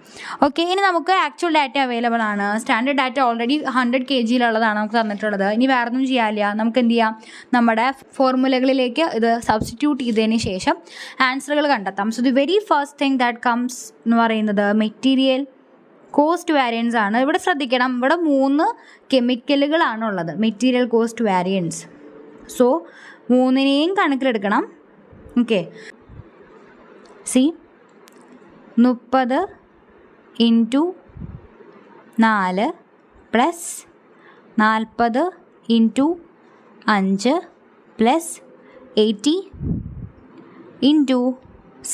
ഓക്കെ, ഇനി നമുക്ക് ആക്ച്വൽ ഡാറ്റ അവൈലബിൾ ആണ്. സ്റ്റാൻഡേർഡ് ഡാറ്റ ഓൾറെഡി 100 kgയിലുള്ളതാണ് നമുക്ക് തന്നിട്ടുള്ളത്. ഇനി വേറെ ഒന്നും ചെയ്യാനില്ല. നമുക്ക് എന്ത് ചെയ്യാം, നമ്മുടെ ഫോർമുലകളിലേക്ക് ഇത് സബ്സ്റ്റിറ്റ്യൂട്ട് ചെയ്തതിന് ശേഷം ആൻസറുകൾ കണ്ടെത്താം. So the very first thing that comes എന്ന് പറയുന്നത് മെറ്റീരിയൽ കോസ്റ്റ് വാരിയൻസ് ആണ്. ഇവിടെ ശ്രദ്ധിക്കണം, ഇവിടെ 3 കെമിക്കലുകളാണുള്ളത്. Material cost variance. സോ 3നെയും കണക്കിലെടുക്കണം. Okay, C 30 into 4 plus 40 into 5 plus 80 into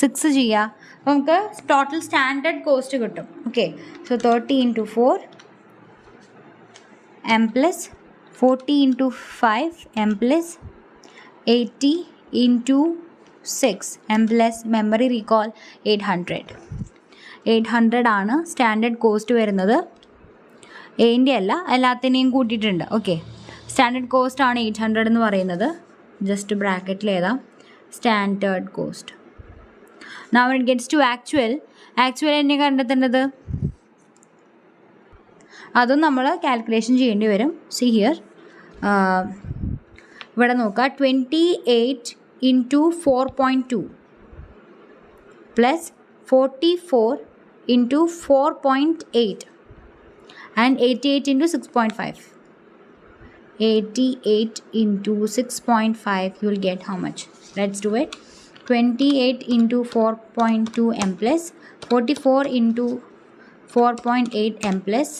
6 ചെയ്യുക. അപ്പോൾ നമുക്ക് ടോട്ടൽ സ്റ്റാൻഡേർഡ് കോസ്റ്റ് കിട്ടും. Okay, so 30 into 4 m plus 40 into 5 m plus 80 into 6 m plus memory recall 800 ആണ് സ്റ്റാൻഡേർഡ് കോസ്റ്റ് വരുന്നത്. എൻ്റെ അല്ല, എല്ലാത്തിനെയും കൂട്ടിയിട്ടുണ്ട്. ഓക്കെ, സ്റ്റാൻഡേർഡ് കോസ്റ്റ് ആണ് 800 എന്ന് പറയുന്നത്. ജസ്റ്റ് ബ്രാക്കറ്റിൽ എഴുതാം, standard cost. Now when it gets to actual എന്നെ കണ്ടെത്തേണ്ടത്, അതും നമ്മൾ കാൽക്കുലേഷൻ ചെയ്യേണ്ടി വരും. സി ഹിയർ, ഇവിടെ നോക്കുക, 28 into 4.2 plus 44 into 4.8 and 88 into 6.5. 88 into 6.5, you will get how much? Let's do it. 28 into 4.2 m plus 44 into 4.8 m plus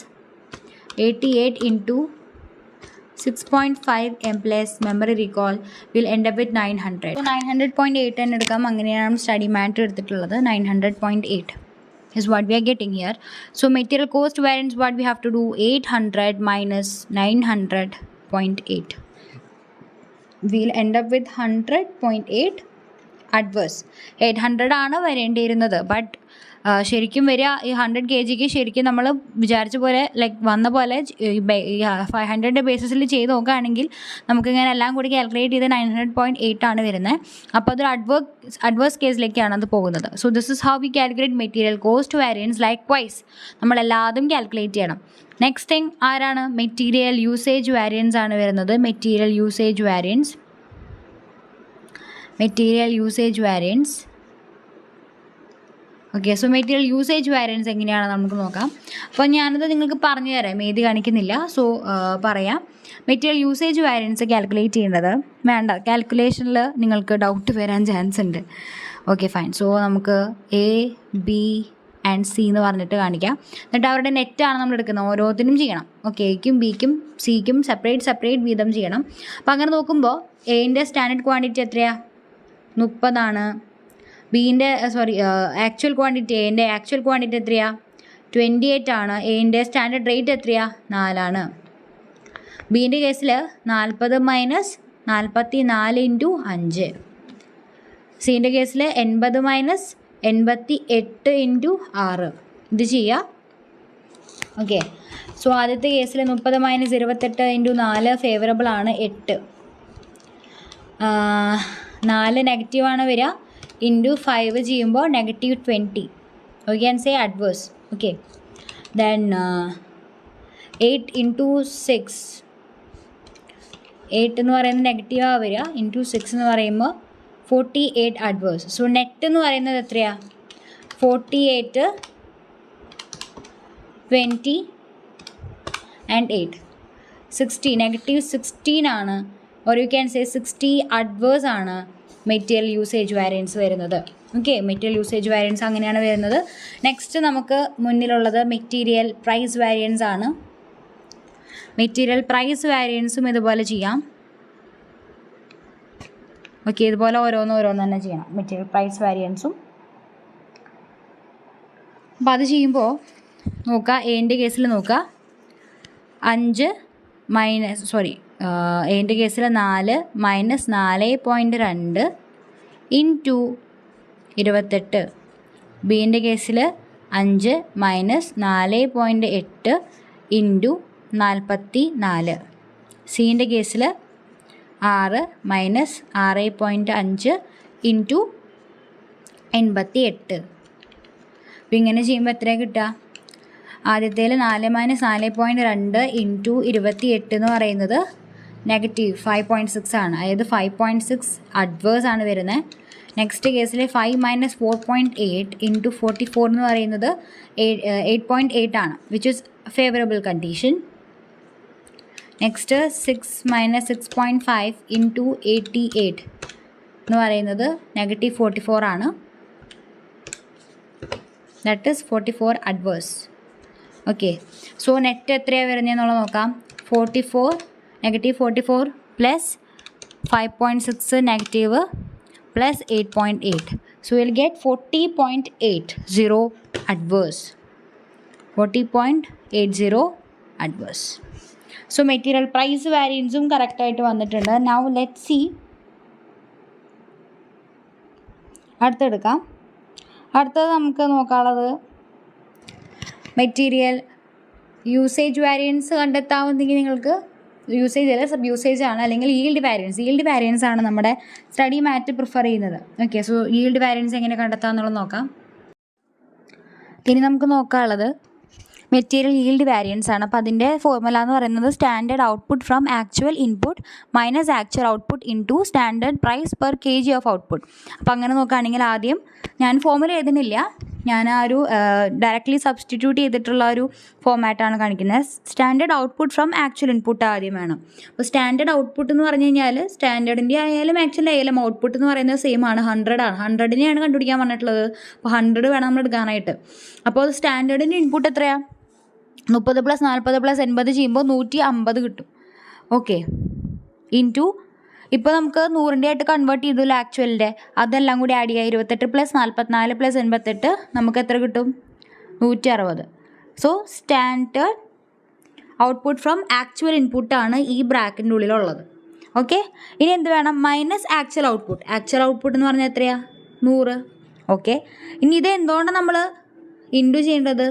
88 into 6.5 m plus memory recall will end up with 900. So 900.8 എന്ന് എടുക്കാം. അങ്ങനെയാണ് study matter എടുത്തിട്ടുള്ളത്. 900.8 is what we are getting here. So material cost variance, what we have to do, 800 minus 900.8. We'll end up with 100.8 adverse. 800 ആണ് വരേണ്ടിയിരുന്നത്. But ശരിക്കും വരിക ഈ 100 kgക്ക് ശരിക്കും നമ്മൾ വിചാരിച്ച പോലെ ലൈക്ക് വന്ന പോലെ 500 ബേസിസിൽ ചെയ്ത് നോക്കുകയാണെങ്കിൽ നമുക്കിങ്ങനെ എല്ലാം കൂടി കാൽക്കുലേറ്റ് ചെയ്ത് 900.8 ആണ് വരുന്നത്. അപ്പോൾ അതൊരു അഡ്വേഴ്സ് കേസിലേക്കാണ് അത് പോകുന്നത്. So this is how we calculate material cost variance. Likewise നമ്മളെല്ലാതും കാൽക്കുലേറ്റ് ചെയ്യണം. നെക്സ്റ്റ് തിങ് ആരാണ്, മെറ്റീരിയൽ യൂസേജ് വാരിയൻസ് ആണ് വരുന്നത്. Material usage variance. Okay, so material usage variance എങ്ങനെയാണ് നമുക്ക് നോക്കാം. അപ്പോൾ ഞാനത് നിങ്ങൾക്ക് പറഞ്ഞു തരാം, എഴുതി കാണിക്കുന്നില്ല. സോ പറയാം, മെറ്റീരിയൽ യൂസേജ് വാരിയൻസ് കാൽക്കുലേറ്റ് ചെയ്യേണ്ടത് വേണ്ട, കാൽക്കുലേഷനിൽ നിങ്ങൾക്ക് ഡൗട്ട് വരാൻ ചാൻസ് ഉണ്ട്. Okay fine. സോ നമുക്ക് എ ബി ആൻഡ് സി എന്ന് പറഞ്ഞിട്ട് കാണിക്കാം. എന്നിട്ട് അവരുടെ നെറ്റാണ് നമ്മൾ എടുക്കുന്നത്, ഓരോത്തിനും ചെയ്യണം. ഓക്കെ, എക്കും ബിക്കും സിക്കും സെപ്പറേറ്റ് വീതം ചെയ്യണം. അപ്പോൾ അങ്ങനെ നോക്കുമ്പോൾ എൻ്റെ സ്റ്റാൻഡേർഡ് ക്വാണ്ടിറ്റി എത്രയാണ്, 30 ആണ്. ബീൻ്റെ ആക്ച്വൽ ക്വാണ്ടിറ്റി എൻ്റെ ആക്ച്വൽ ക്വാണ്ടിറ്റി എത്രയാണ് 28 ആണ്. എൻ്റെ സ്റ്റാൻഡേർഡ് റേറ്റ് എത്രയാണ് 4 ബീൻ്റെ കേസിൽ 40 മൈനസ് 44 ഇൻറ്റു 5. സീൻ്റെ കേസിൽ 80 മൈനസ് 88 ഇൻറ്റു 6. ഇത് ചെയ്യാം. ഓക്കെ, സോ ആദ്യത്തെ കേസിൽ 30 മൈനസ് 28 ഇൻറ്റു 4 ഫേവറബിൾ ആണ് 8. 4 നെഗറ്റീവാണ് വരിക. ഇൻറ്റു 5 ചെയ്യുമ്പോൾ -20. We can say adverse. Okay, then 8 into 6. 8 എന്ന് പറയുന്നത് നെഗറ്റീവാണ് വരിക. ഇൻറ്റു 6 എന്ന് പറയുമ്പോൾ 48 adverse. സോ നെറ്റ് എന്ന് പറയുന്നത് എത്രയാണ് 48, 20 and 8. 60 -16 ആണ്. or you can say 60 adverse ആണ് മെറ്റീരിയൽ യൂസേജ് വാരിയൻസ് വരുന്നത്. ഓക്കെ, മെറ്റീരിയൽ യൂസേജ് വാരിയൻസ് അങ്ങനെയാണ് വരുന്നത്. നെക്സ്റ്റ് നമുക്ക് മുന്നിലുള്ളത് മെറ്റീരിയൽ പ്രൈസ് വാരിയൻസ് ആണ്. മെറ്റീരിയൽ പ്രൈസ് വാരിയൻസും ഇതുപോലെ ചെയ്യാം. ഓക്കെ, ഇതുപോലെ ഓരോന്ന് തന്നെ ചെയ്യണം മെറ്റീരിയൽ പ്രൈസ് വാരിയൻസും. അപ്പോൾ അത് ചെയ്യുമ്പോൾ നോക്കുക, എൻ്റെ കേസിൽ നോക്കുക 5 എൻ്റെ കേസിൽ 4 മൈനസ് 4.2 ഇൻറ്റു 28. ബീൻ്റെ കേസിൽ 5 മൈനസ് 4.8 ഇൻറ്റു 44. സീൻ്റെ കേസിൽ 6 മൈനസ് 6.5 ഇൻറ്റു 88. അപ്പോൾ ഇങ്ങനെ ചെയ്യുമ്പോൾ എത്രയാണ് കിട്ടുക? ആദ്യത്തേൽ 4 മൈനസ് 4.2 ഇൻറ്റു 28 എന്ന് പറയുന്നത് -5.6 ആണ്. അതായത് 5.6 അഡ്വേഴ്സ് ആണ് വരുന്നത്. നെക്സ്റ്റ് കേസിൽ 5 മൈനസ് 4.8 ഇൻറ്റു 44 എന്ന് പറയുന്നത് 8.8 ആണ്, which is favourable condition. Next 6 minus 6.5 into 88 എന്ന് പറയുന്നത് -44 ആണ്. That is 44 adverse. Okay, so net എത്രയാണ് വരുന്നതെന്നുള്ളത് നോക്കാം. -44 plus 5.6 negative plus 8.8. So will get 40.80 adverse. 40.80 adverse. So material price വാരിയൻസും കറക്റ്റായിട്ട് വന്നിട്ടുണ്ട്. നൗ ലെറ്റ് സി, അടുത്തെടുക്കാം. അടുത്തത് നമുക്ക് നോക്കാനുള്ളത് മെറ്റീരിയൽ യൂസേജ് വാരിയൻസ് കണ്ടെത്താവുന്നെങ്കിൽ നിങ്ങൾക്ക് യൂസേജ് അല്ല സബ് യൂസേജ് ആണ്, അല്ലെങ്കിൽ ഈൽഡ് വാരിയൻസ് ആണ് നമ്മുടെ സ്റ്റഡി മാറ്റ് പ്രിഫർ ചെയ്യുന്നത്. ഓക്കെ, സോ ഈൽഡ് വാരിയൻസ് എങ്ങനെ കണ്ടെത്താമെന്നുള്ളത് നോക്കാം. ഇനി നമുക്ക് നോക്കാനുള്ളത് മെറ്റീരിയൽ ഈൽഡ് വാരിയൻസ് ആണ്. അപ്പോൾ അതിൻ്റെ ഫോർമുല എന്ന് പറയുന്നത് standard output from actual input minus actual output into standard price per kg of output. അപ്പോൾ അങ്ങനെ നോക്കുകയാണെങ്കിൽ ആദ്യം ഞാൻ ഫോർമുല എഴുതുന്നില്ല, ഞാൻ ആ ഒരു ഡയറക്റ്റ്ലി സബ്സ്റ്റിറ്റ്യൂട്ട് ചെയ്തിട്ടുള്ള ഒരു ഫോർമാറ്റാണ് കാണിക്കുന്നത്. Standard output from actual input ആദ്യം വേണം. അപ്പോൾ സ്റ്റാൻഡേർഡ് ഔട്ട്പുട്ട് എന്ന് പറഞ്ഞു കഴിഞ്ഞാൽ സ്റ്റാൻഡേർഡിൻ്റെ ആയാലും ആക്ച്വൽ ആയാലും ഔട്ട്പുട്ട് എന്ന് പറയുന്നത് സെയിം ആണ്, 100 ആണ്. 100നെയാണ് കണ്ടുപിടിക്കാൻ പറഞ്ഞിട്ടുള്ളത്. അപ്പോൾ 100 വേണം നമ്മൾ എടുക്കാനായിട്ട്. അപ്പോൾ സ്റ്റാൻഡേർഡിൻ്റെ ഇൻപുട്ട് എത്രയാണ്? 30 പ്ലസ് 40 പ്ലസ് 80 ചെയ്യുമ്പോൾ 150 കിട്ടും. ഓക്കെ, ഇൻറ്റു ഇപ്പോൾ നമുക്ക് 100ൻ്റെ ആയിട്ട് കൺവേർട്ട് ചെയ്തില്ല ആക്ച്വലിൻ്റെ, അതെല്ലാം കൂടി ആഡ് ചെയ്യുക. 28 പ്ലസ് 44 പ്ലസ് 88 നമുക്ക് എത്ര കിട്ടും? 160. So standard output from actual ഇൻപുട്ടാണ് ഈ ബ്രാക്കറ്റിൻ്റെ ഉള്ളിലുള്ളത്. ഓക്കെ, ഇനി എന്ത് വേണം? Minus actual output. Actual output എന്ന് പറഞ്ഞാൽ എത്രയാണ്? 100. ഓക്കെ, ഇനി ഇത് എന്തുകൊണ്ടാണ് നമ്മൾ ഇൻറ്റു ചെയ്യേണ്ടത്?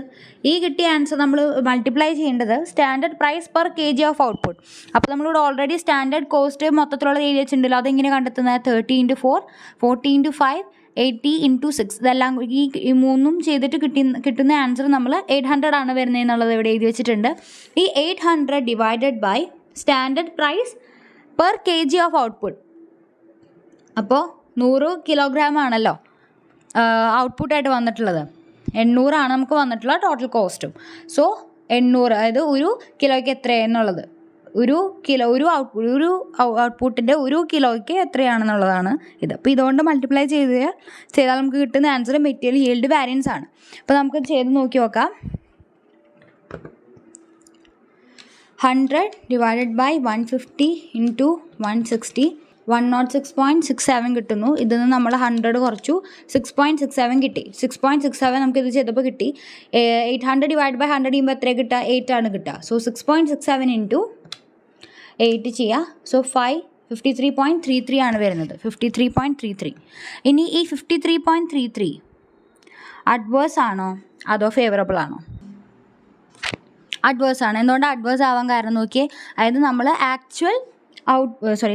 ഈ കിട്ടിയ ആൻസർ നമ്മൾ മൾട്ടിപ്ലൈ ചെയ്യേണ്ടത് standard price per kg of output. അപ്പോൾ നമ്മളിവിടെ ഓൾറെഡി സ്റ്റാൻഡേർഡ് കോസ്റ്റ് മൊത്തത്തിലുള്ളത് എഴുതി വെച്ചിട്ടുണ്ടല്ലോ. അതെങ്ങനെ കണ്ടെത്തുന്നത്? 30 × 4, 40 × 5, 80 × 6. ഇതെല്ലാം ഈ മൂന്നും ചെയ്തിട്ട് കിട്ടുന്ന ആൻസർ നമ്മൾ 800 ആണ് വരുന്നത് എന്നുള്ളത് ഇവിടെ എഴുതി വെച്ചിട്ടുണ്ട്. ഈ 800 divided by standard price per kg of output. അപ്പോൾ 100 കിലോഗ്രാം ആണല്ലോ ഔട്ട്പുട്ടായിട്ട് വന്നിട്ടുള്ളത്. 800 ആണ് നമുക്ക് വന്നിട്ടുള്ള ടോട്ടൽ കോസ്റ്റും. സോ 800, അതായത് ഒരു കിലോയ്ക്ക് എത്രയാണെന്നുള്ളത്, ഒരു ഔട്ട്പുട്ടിൻ്റെ 1 കിലോയ്ക്ക് എത്രയാണെന്നുള്ളതാണ് ഇത്. അപ്പോൾ ഇതുകൊണ്ട് മൾട്ടിപ്ലൈ ചെയ്താൽ നമുക്ക് കിട്ടുന്ന ആൻസർ മെറ്റീരിയൽ ഈൽഡ് വാരിയൻസ് ആണ്. അപ്പോൾ നമുക്ക് ചെയ്ത് നോക്കി നോക്കാം. 100 ഡിവൈഡഡ് ബൈ 150 ഇൻറ്റു 160. 106.67 കിട്ടുന്നു. ഇതിൽ നിന്ന് നമ്മൾ 100 കുറച്ചു 6.67 കിട്ടി. 6.67 നമുക്കിത് ചെയ്തപ്പോൾ കിട്ടി. 800 ഡിവൈഡ് ബൈ 100 ചെയ്യുമ്പോൾ എത്ര കിട്ടുക? 8 ആണ് കിട്ടുക. സോ 6.67 ഇൻറ്റു 8 ചെയ്യുക. സോ 53.33 ആണ് വരുന്നത്. 53.33. ഇനി ഈ 53.33 അഡ്വേഴ്സ് ആണോ അതോ ഫേവറബിൾ ആണോ? അഡ്വേഴ്സ് ആണ്. എന്തുകൊണ്ട് അഡ്വേഴ്സ് ആവാൻ കാരണം നോക്കിയേ. അതായത് നമ്മൾ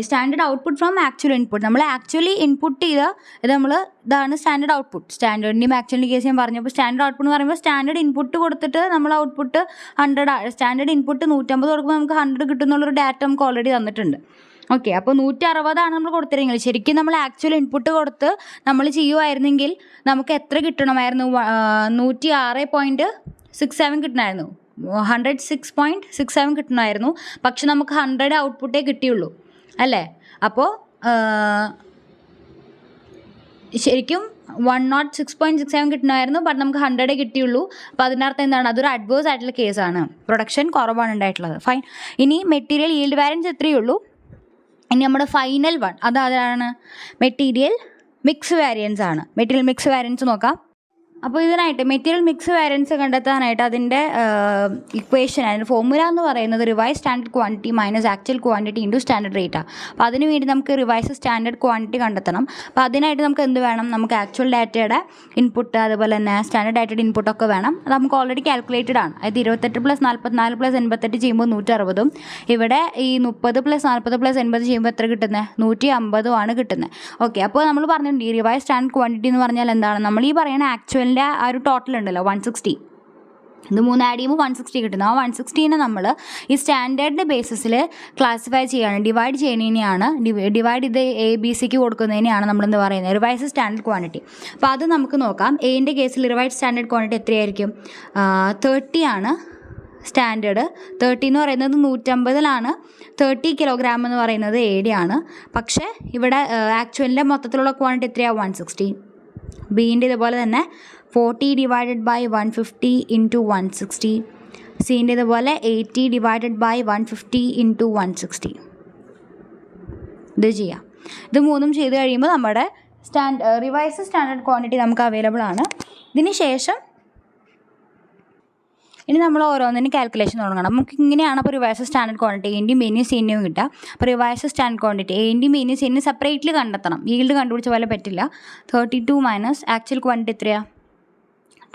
standard output from actual input. നമ്മൾ ആക്ച്വലി ഇൻപുട്ട് ചെയ്ത ഇതാണ് സ്റ്റാൻഡേർഡ് ഔട്ട്പുട്ട്. സ്റ്റാൻഡേർഡിൻ്റെയും ആക്ച്വലിൻ്റെ കേസ് ഞാൻ പറഞ്ഞപ്പോൾ സ്റ്റാൻഡേർഡ് ഔട്ട്പുട്ട് എന്ന് പറയുമ്പോൾ സ്റ്റാൻഡേർഡ് ഇൻപുട്ട് കൊടുത്തിട്ട് നമ്മൾ ഔട്ട്പുട്ട് 100, സ്റ്റാൻഡേർഡ് ഇൻപുട്ട് 150 കൊടുക്കുമ്പോൾ നമുക്ക് 100 കിട്ടുന്നുള്ളൊരു ഡാറ്റ നമുക്ക് ഓൾറെഡി തന്നിട്ടുണ്ട്. ഓക്കെ, അപ്പോൾ 160 നമ്മൾ കൊടുത്തിരുന്നെങ്കിൽ ശരിക്കും നമ്മൾ ആക്ച്വൽ ഇൻപുട്ട് കൊടുത്ത് നമ്മൾ ചെയ്യുമായിരുന്നെങ്കിൽ നമുക്ക് എത്ര കിട്ടണമായിരുന്നു? 106.67 കിട്ടണമായിരുന്നു. 106.67 കിട്ടണമായിരുന്നു. പക്ഷെ നമുക്ക് 100 ഔട്ട്പുട്ടേ കിട്ടിയുള്ളൂ അല്ലേ? അപ്പോൾ ശരിക്കും 106.67 കിട്ടണമായിരുന്നു. ബട്ട് നമുക്ക് 100 കിട്ടിയുള്ളൂ. അപ്പോൾ അതിനർത്ഥം എന്താണ്? അതൊരു അഡ്വേഴ്സ് ആയിട്ടുള്ള കേസാണ്. പ്രൊഡക്ഷൻ കുറവാണ് ഉണ്ടായിട്ടുള്ളത്. ഫൈൻ. ഇനി മെറ്റീരിയൽ ഈൽഡ് വാരിയൻസ് എത്രയേ ഉള്ളൂ. ഇനി നമ്മുടെ ഫൈനൽ വൺ അതാണ് മെറ്റീരിയൽ മിക്സ് വാരിയൻസ് ആണ്. മെറ്റീരിയൽ മിക്സ് വാരിയൻസ് നോക്കാം. അപ്പോൾ ഇതിനായിട്ട് മെറ്റീരിയൽ മിക്സ് വാരിയൻസ് കണ്ടെത്താനായിട്ട് അതിൻ്റെ ഇക്വേഷൻ, അതിൻ്റെ ഫോർമുല എന്ന് പറയുന്നത് revise standard quantity minus actual quantity into standard റേറ്റാണ്. അപ്പോൾ അതിന് വേണ്ടി നമുക്ക് റിവൈസ് സ്റ്റാൻഡേർഡ് ക്വാണ്ടിറ്റി കണ്ടെത്തണം. അപ്പോൾ അതിനായിട്ട് നമുക്ക് എന്ത് വേണം? നമുക്ക് ആക്ച്വൽ ഡാറ്റയുടെ ഇൻപുട്ട് അതുപോലെ തന്നെ സ്റ്റാൻഡേർഡ് ഡാറ്റയുടെ ഇൻപുട്ടൊക്കെ വേണം. അത് നമുക്ക് ഓൾറെഡി കാൽക്കുലേറ്റഡ് ആണ്. അതായത് 28 + 44 + 88 ചെയ്യുമ്പോൾ 160. ഇവിടെ ഈ 30 + 40 + 80 ചെയ്യുമ്പോൾ എത്ര കിട്ടുന്നത്? 150 ആണ് കിട്ടുന്നത്. ഓക്കെ, അപ്പോൾ നമ്മൾ പറഞ്ഞിട്ടുണ്ട് ഈ റിവൈസ് സ്റ്റാൻഡേർഡ് ക്വാണ്ടിറ്റി എന്ന് പറഞ്ഞാൽ എന്താണ്? നമ്മൾ ഈ പറയുന്ന ആക്ച്വലിൻ്റെ ആ ഒരു ടോട്ടൽ ഉണ്ടല്ലോ 160, ഇത് 3 ആഡ് ചെയ്യുമ്പോൾ 160 കിട്ടുന്നു. ആ 160നെ നമ്മൾ ഈ സ്റ്റാൻഡേർഡിൻ്റെ ബേസിസിൽ ക്ലാസിഫൈ ചെയ്യുകയാണ്, ഡിവൈഡ് ചെയ്യുന്നതിനെയാണ്, ഡിവൈഡ് ചെയ്ത് ABC കൊടുക്കുന്നതിനെയാണ് നമ്മളെന്ത് പറയുന്നത്? Revise standard quantity. അപ്പോൾ അത് നമുക്ക് നോക്കാം. എൻ്റെ കേസിൽ റിവൈസ് സ്റ്റാൻഡേർഡ് ക്വാണ്ടിറ്റി എത്രയായിരിക്കും? 30 ആണ് സ്റ്റാൻഡേർഡ്. 30 എന്ന് പറയുന്നത് 150-ലാണ്. 30 കിലോഗ്രാം എന്ന് പറയുന്നത് AD ആണ്. പക്ഷേ ഇവിടെ ആക്ച്വലിൻ്റെ മൊത്തത്തിലുള്ള ക്വാണ്ടിറ്റി എത്രയാണ്? 160. ബീൻ്റെ ഇതുപോലെ തന്നെ 40 ഡിവൈഡഡ് ബൈ 150 ഇൻറ്റു 160. സീൻ്റെ ഇതുപോലെ 80 ഡിവൈഡഡ് ബൈ 150 ഇൻറ്റു 160. ഇത് ചെയ്യാം. ഇത് മൂന്നും ചെയ്ത് കഴിയുമ്പോൾ നമ്മുടെ റിവൈസ് സ്റ്റാൻഡേർഡ് ക്വാണ്ടിറ്റി നമുക്ക് അവൈലബിൾ ആണ്. ഇതിന് ശേഷം ഇനി നമ്മൾ ഓരോന്നിനും കാൽക്കുലേഷൻ തുടങ്ങണം. നമുക്ക് ഇങ്ങനെയാണ് അപ്പോൾ റിവൈസ് സ്റ്റാൻഡേർഡ് ക്വാണ്ടിറ്റി എൻ്റെയും ബിയും സീൻ്റെയും കിട്ടുക. അപ്പോൾ റിവൈസ് സ്റ്റാൻഡേർഡ് ക്വാണ്ടിറ്റി എൻ്റെയും ബിയും സീൻ്റെയും സെപ്പറേറ്റ്ലി കണ്ടെത്തണം. ഈൽഡ് കണ്ടുപിടിച്ച പോലെ പറ്റില്ല. 32 മൈനസ് ആക്ച്വൽ ക്വാണ്ടിറ്റി എത്രയാണ്?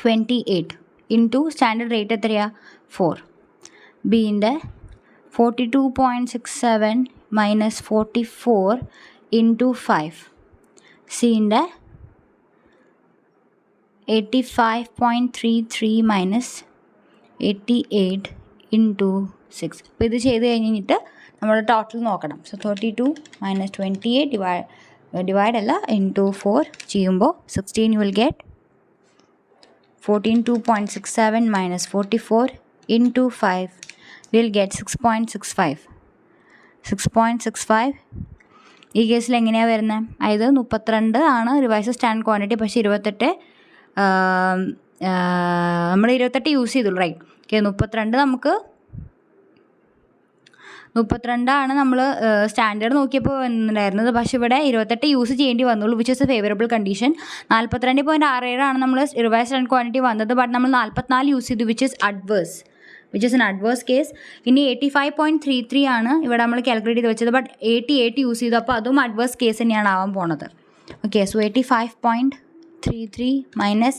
28 ഇൻറ്റു സ്റ്റാൻഡേർഡ് റേറ്റ് എത്രയാണ്? 4. ബീൻ്റെ 42.67 മൈനസ് 44 ഇൻറ്റു 5. സീൻ്റെ 85.33 minus 88 into 6. അപ്പോൾ ഇത് ചെയ്ത് കഴിഞ്ഞിട്ട് നമ്മൾ ടോട്ടൽ നോക്കണം. സോ 32 മൈനസ് 28 ഡിവൈഡ് അല്ല ഇൻറ്റു 4 ചെയ്യുമ്പോൾ 16 you will get 14.67 minus 44 into 5 will get 6.65. 6.65 ഈ കേസിൽ എങ്ങനെയാണ് വരുന്നത്? അതായത് 32 ആണ് റിവൈസ് സ്റ്റാൻഡേർഡ് ക്വാണ്ടിറ്റി. പക്ഷേ 28 നമ്മൾ 28 യൂസ് ചെയ്തുള്ളൂ, റൈറ്റ്? ഓക്കെ, 32 നമുക്ക് 32 നമ്മൾ സ്റ്റാൻഡേർഡ് നോക്കിയപ്പോൾ വന്നിട്ടുണ്ടായിരുന്നത്. പക്ഷേ ഇവിടെ 28 യൂസ് ചെയ്യേണ്ടി വന്നുള്ളൂ, which is a favourable condition. 42.67 ആണ് നമ്മൾ റിവൈസ് സ്റ്റാൻഡേർഡ് ക്വാണ്ടിറ്റി വന്നത്. ബട്ട് നമ്മൾ 44 യൂസ് ചെയ്തു, which is an adverse case. ഇനി 85.33 ആണ് ഇവിടെ നമ്മൾ കാൽക്കുലേറ്റ് ചെയ്ത് വെച്ചത്. ബട്ട് 88 യൂസ് ചെയ്തു, അപ്പോൾ അതും അഡ്വേഴ്സ് കേസ് തന്നെയാണ് ആവാൻ പോണത്. Okay, so 85.33 minus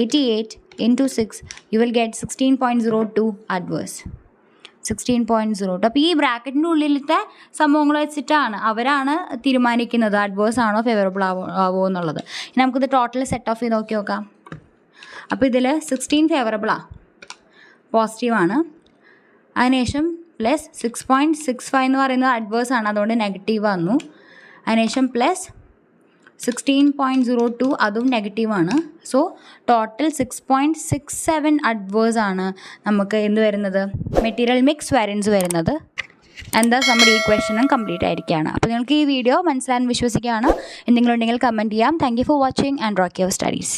88 into 6 you will get 16.02 adverse. 16.02. അപ്പോൾ ഈ ബ്രാക്കറ്റിൻ്റെ ഉള്ളിലത്തെ സംഭവങ്ങൾ വെച്ചിട്ടാണ് അവരാണ് തീരുമാനിക്കുന്നത് അഡ്വേഴ്സ് ആണോ ഫേവറബിൾ ആവോ എന്നുള്ളത്. ഇനി നമുക്കിത് ടോട്ടൽ സെറ്റ് ഓഫ് ചെയ്ത് നോക്കാം. അപ്പോൾ ഇതിൽ 16 ഫേവറബിളാണ്, പോസിറ്റീവാണ്. അതിനുശേഷം പ്ലസ് 6.65 എന്ന് പറയുന്നത് അഡ്വേഴ്സ് ആണ്, അതുകൊണ്ട് നെഗറ്റീവ് വന്നു. അതിനുശേഷം പ്ലസ് 16.02 അതും നെഗറ്റീവാണ്. സോ ടോട്ടൽ 6.67 അഡ്വേഴ്സ് ആണ് നമുക്ക് എന്ത് വരുന്നത്? മെറ്റീരിയൽ മിക്സ് വാരിയൻസ് വരുന്നത്. എന്താ നമ്മുടെ ഈ ക്വസ്റ്റനും കംപ്ലീറ്റ് ആയിരിക്കുകയാണ്. അപ്പോൾ നിങ്ങൾക്ക് ഈ വീഡിയോ മനസ്സിലാകാൻ വിശ്വസിക്കുകയാണ്. എന്തെങ്കിലും ഉണ്ടെങ്കിൽ കമൻറ്റ് ചെയ്യാം. Thank you for watching and rock your studies.